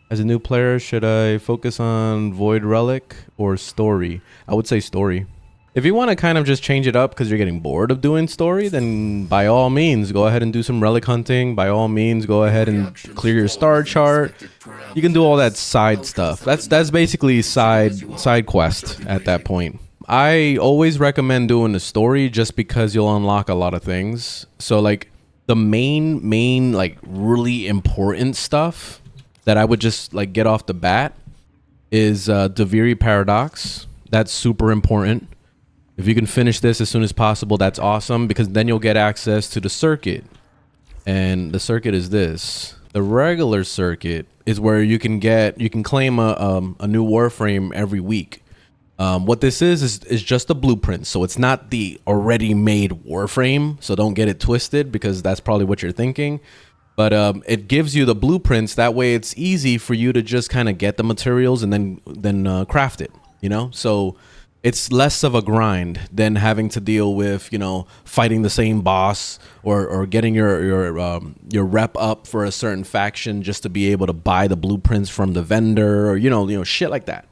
As a new player, should I focus on Void Relic or Story? I would say Story. If you want to kind of just change it up because you're getting bored of doing Story, then by all means, go ahead and do some Relic hunting. By all means, go ahead and clear your star chart. You can do all that side stuff. That's basically side quest at that point. I always recommend doing the Story just because you'll unlock a lot of things. So like the main like really important stuff that I would just like get off the bat is Deviri Paradox. That's super important. If you can finish this as soon as possible, that's awesome, because then you'll get access to the circuit. And the circuit is this. The regular circuit is where you can claim a new Warframe every week. What this is just a blueprint. So it's not the already made Warframe. So don't get it twisted, because that's probably what you're thinking. But it gives you the blueprints. That way it's easy for you to just kind of get the materials and then craft it, you know? So it's less of a grind than having to deal with, you know, fighting the same boss or getting your rep up for a certain faction just to be able to buy the blueprints from the vendor, or, you know, shit like that.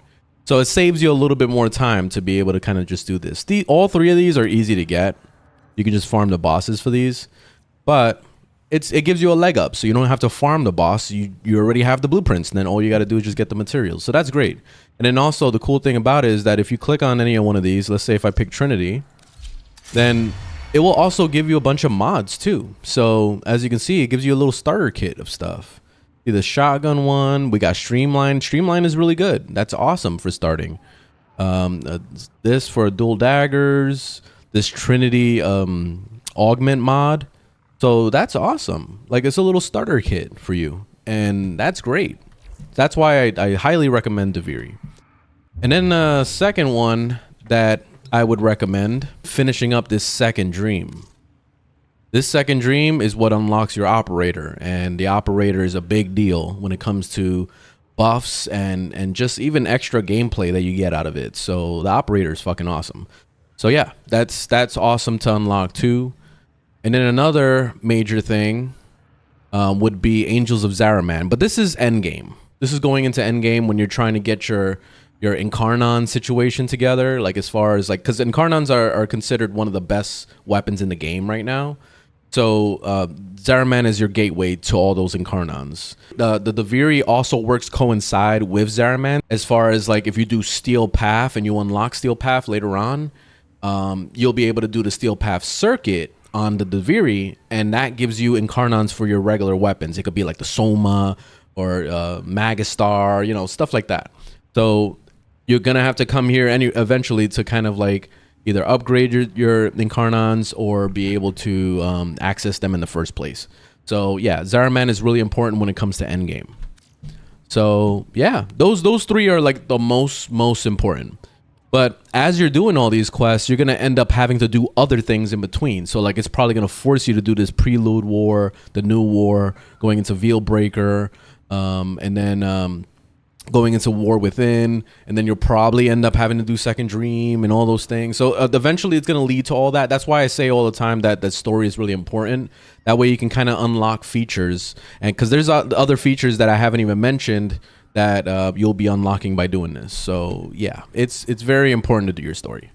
So it saves you a little bit more time to be able to kind of just do this. All three of these are easy to get. You can just farm the bosses for these, but it gives you a leg up, so you don't have to farm the boss. You already have the blueprints, and then all you got to do is just get the materials. So that's great. And then also the cool thing about it is that if you click on any one of these, let's say if I pick Trinity, then it will also give you a bunch of mods too. So as you can see, it gives you a little starter kit of stuff. See the shotgun one, we got Streamline. Streamline is really good. That's awesome for starting. This for dual daggers, this Trinity augment mod. So that's awesome. Like, it's a little starter kit for you, and that's great. That's why I highly recommend Deviri. And then the second one that I would recommend, finishing up this second dream. This second dream is what unlocks your operator, and the operator is a big deal when it comes to buffs and just even extra gameplay that you get out of it. So the operator is fucking awesome. So yeah, that's awesome to unlock too. And then another major thing would be Angels of Zariman. But this is endgame. This is going into endgame when you're trying to get your Incarnon situation together. Like, as far as like, because Incarnons are considered one of the best weapons in the game right now. So Zariman is your gateway to all those Incarnons. The Deviri also works coincide with Zariman. As far as like, if you do Steel Path and you unlock Steel Path later on, you'll be able to do the Steel Path circuit on the Deviri, and that gives you Incarnons for your regular weapons. It could be like the Soma or Magistar, you know, stuff like that. So you're gonna have to come here and eventually to kind of like either upgrade your Incarnons or be able to access them in the first place. So yeah, Zariman is really important when it comes to endgame. So yeah, those three are like the most important. But as you're doing all these quests, you're going to end up having to do other things in between. So like, it's probably going to force you to do this Prelude War, the New War, going into Veilbreaker, and then going into War Within. And then you'll probably end up having to do Second Dream and all those things. So eventually it's going to lead to all that. That's why I say all the time that that story is really important. That way you can kind of unlock features. And because there's other features that I haven't even mentioned that you'll be unlocking by doing this. So yeah, it's very important to do your story.